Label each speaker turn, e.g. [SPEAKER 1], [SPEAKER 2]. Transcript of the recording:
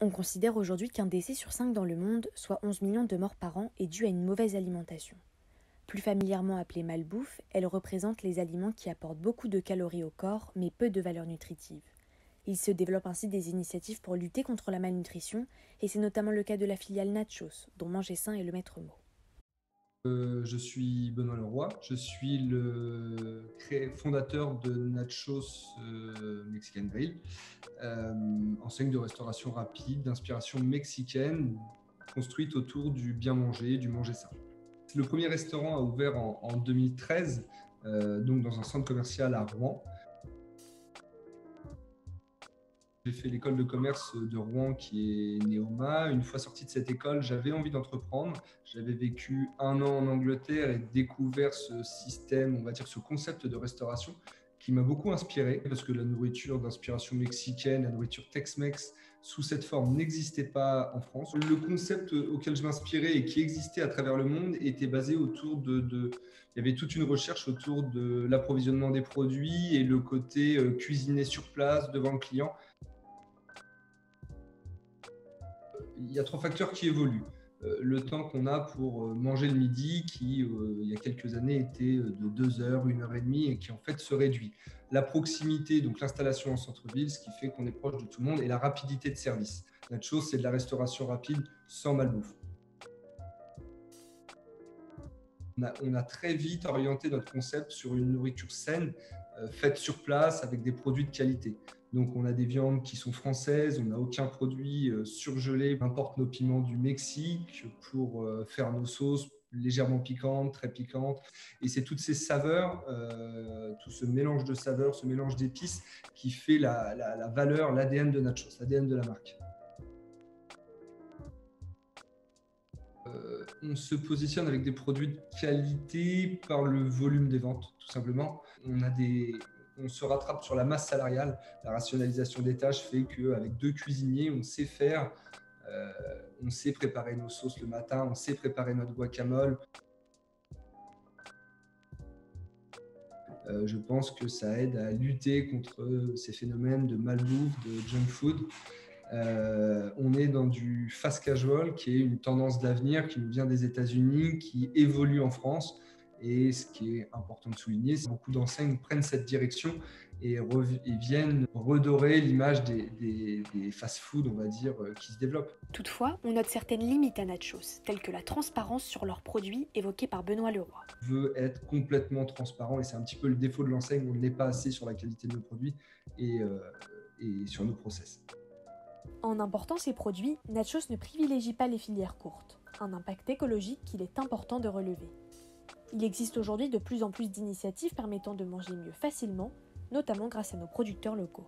[SPEAKER 1] On considère aujourd'hui qu'un décès sur 5 dans le monde, soit 11 millions de morts par an, est dû à une mauvaise alimentation. Plus familièrement appelée malbouffe, elle représente les aliments qui apportent beaucoup de calories au corps, mais peu de valeur nutritive. Il se développe ainsi des initiatives pour lutter contre la malnutrition, et c'est notamment le cas de la filiale Nachos, dont Manger sain est le maître mot.
[SPEAKER 2] Je suis Benoît Leroy, je suis le fondateur de Nachos Mexican Grill, enseigne de restauration rapide d'inspiration mexicaine, construite autour du bien manger, du manger sain. Le premier restaurant a ouvert en 2013, donc dans un centre commercial à Rouen. J'ai fait l'école de commerce de Rouen qui est Neoma. Une fois sorti de cette école, j'avais envie d'entreprendre. J'avais vécu 1 an en Angleterre et découvert ce système, on va dire ce concept de restauration qui m'a beaucoup inspiré parce que la nourriture d'inspiration mexicaine, la nourriture Tex-Mex sous cette forme n'existait pas en France. Le concept auquel je m'inspirais et qui existait à travers le monde était basé autour il y avait toute une recherche autour de l'approvisionnement des produits et le côté cuisiner sur place devant le client. Il y a 3 facteurs qui évoluent. Le temps qu'on a pour manger le midi, qui il y a quelques années était de 2 heures, 1 heure et demie, et qui en fait se réduit. La proximité, donc l'installation en centre-ville, ce qui fait qu'on est proche de tout le monde, et la rapidité de service. Nachos, c'est de la restauration rapide sans malbouffe. On a très vite orienté notre concept sur une nourriture saine, faite sur place avec des produits de qualité. Donc on a des viandes qui sont françaises, on n'a aucun produit surgelé. On importe nos piments du Mexique pour faire nos sauces légèrement piquantes, très piquantes. Et c'est toutes ces saveurs, tout ce mélange de saveurs, ce mélange d'épices qui fait la valeur, l'ADN de Nachos, l'ADN de la marque. On se positionne avec des produits de qualité par le volume des ventes, tout simplement. On se rattrape sur la masse salariale. La rationalisation des tâches fait qu'avec 2 cuisiniers, on sait faire, on sait préparer nos sauces le matin, on sait préparer notre guacamole. Je pense que ça aide à lutter contre ces phénomènes de malbouffe, de junk food. On est dans du fast casual, qui est une tendance d'avenir qui nous vient des États-Unis, qui évolue en France. Et ce qui est important de souligner, c'est que beaucoup d'enseignes prennent cette direction et viennent redorer l'image des fast-food, on va dire, qui se développent.
[SPEAKER 1] Toutefois, on note certaines limites à Nachos, telles que la transparence sur leurs produits évoquée par Benoît Leroy.
[SPEAKER 2] On veut être complètement transparent et c'est un petit peu le défaut de l'enseigne. On n'est pas assez sur la qualité de nos produits et sur nos process.
[SPEAKER 1] En important ces produits, Nachos ne privilégie pas les filières courtes, un impact écologique qu'il est important de relever. Il existe aujourd'hui de plus en plus d'initiatives permettant de manger mieux facilement, notamment grâce à nos producteurs locaux.